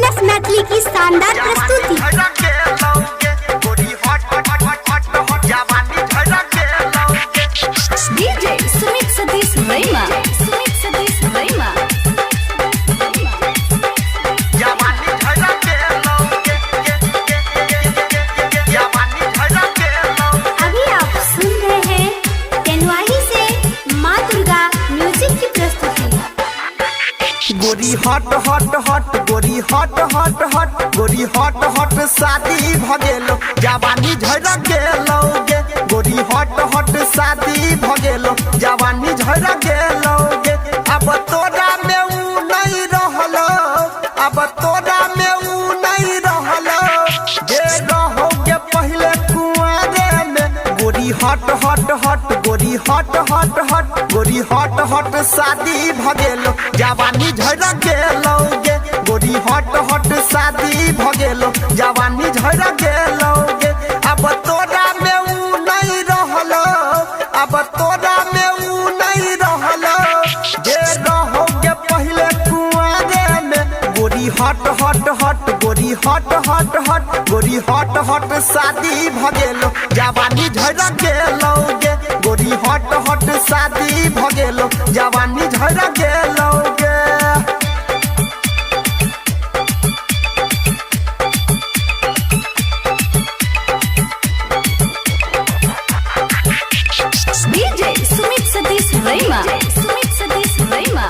F Maithili की शानदार प्रस्तुति। डीजे सुमित सतीश रैमा, सुमित सतीश रैमा। अभी आप सुन रहे हैं तेनवाही से माँ दुर्गा म्यूजिक की प्रस्तुति। गोरी हट हट हट, गोरी हट हट हट, गोरी हट हट शादी भगेलो, जवानी झड़ गेलो गे। गोरी हट हट शादी भगेलो, जवानी झड़ गेलो गे। अब तोरा में ऊ नहीं रहलो, अब तोरा में ऊ नहीं रहलो, जे रहोगे पहले कुआरे में। गोरी हट हट हट, गोरी हट हट हट, गोरी हट हट शादी भगेलो, जवानी झड़ गेलो गे। गोरी हट हट शादी भगेलो, जवानी झड़ गेलो गे। अब तोरा में ऊ नहीं रहलो, अब तोरा में ऊ नहीं रहलो, जे रहोगे पहले कुआरे में। गोरी हट हट हट, गोरी हट हट हट, गोरी हट हट शादी भगेलो, जवानी झड़ गेलो गे। गोरी हट हट शादी भगेलो, जवानी झड़ गेलो गे। डीजे सुमित सतीश रैमा, सुमित सतीश रैमा।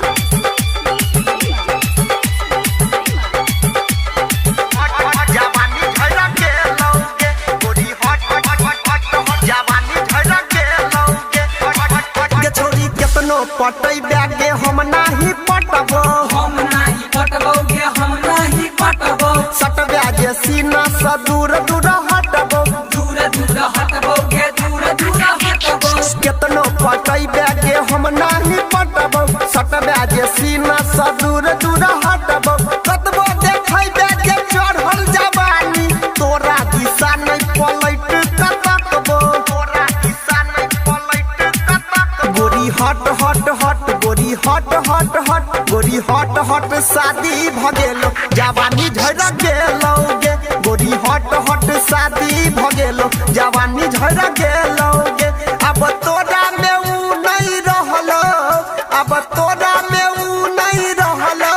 पटई बैगे हम नाही पटबो, हम नाही पटबो गे, हम नाही पटबो। सट बैगे सीना से दूर दूर हटबो, दूर दूर हटबो गे, दूर दूर हटबो। केतनो पटई बैगे हम नाही पटबो, सट बैगे सीना से दूर दूर हटबो। कतबो देखै बैगे चढ़ल जवानी, तोरा दिशा नहीं पलट कतकबो, तोरा दिशा नहीं पलट कतकबो। गोरी हट हट हट, गोरी हट हट हट, गोरी हट हट शादी भगेलो, जवानी झड़ गेलो गे। गोरी हट हट शादी भगेलो, जवानी झड़ गेलो गे। अब तोरा में ऊ नहीं रहलो, अब तोरा में ऊ नहीं रहलो,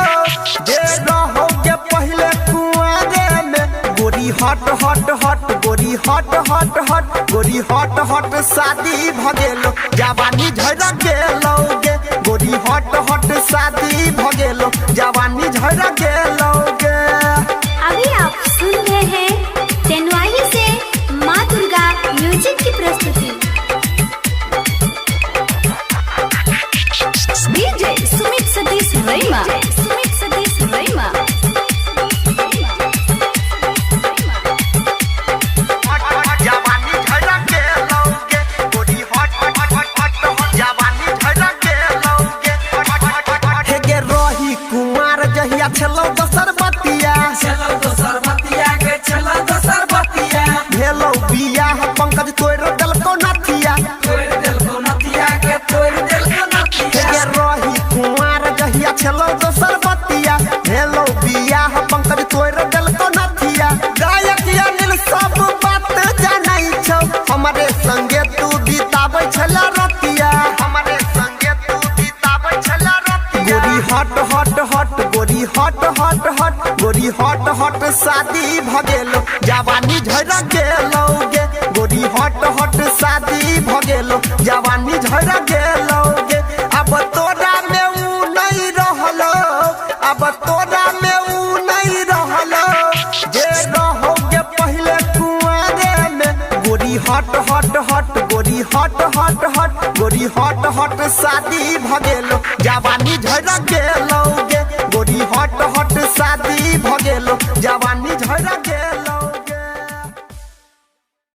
जे रहोगे पहले कुआरे में। गोरी हट हट हट, गोरी हट हट हट, गोरी हट हट शादी भगेलो, जवानी झड़ गेलो गे। गोरी हट हट शादी भगेलो, जवानी झड़ गेलो गे। अभी आप सुन रहे हैं तेनवाही से माँ दुर्गा म्यूजिक की प्रस्तुति। डीजे सुमित सतीश रैमा, सुमित सतीश रैमा। चलो दोसर बतिया, चलो दोसर बतिया गे, चलो दोसर बतिया। भेलो बियाह पंकज तोड़ देलको नथिया, तोड़ देलको नथिया गे, तोड़ देलको नथिया। रही कुमार जहिया चलो दोसर बतिया, भेलो बियाह पंकज तोड़ देलको नथिया। गायक अनिल सब बात जानै छौ, हमारे संगे तू बिताबै छला रतिया, हमारे संगे तू बिताबै छला रतिया। गोरी हट हट हट, गोरी हट हट हट, गोरी हट हट शादी भगेलो, जवानी झड़ गेलो गे। गोरी हट हट शादी भगेलो, जवानी झड़ गेलो गे। अब तोरा में ऊ नहीं रहलो, अब तोरा में ऊ नहीं रहलो, जे रहोगे पहले कुआरे में। गोरी हट हट हट, गोरी हट हट हट, गोरी हट हट शादी भगेलो, जवानी झड़ गेलो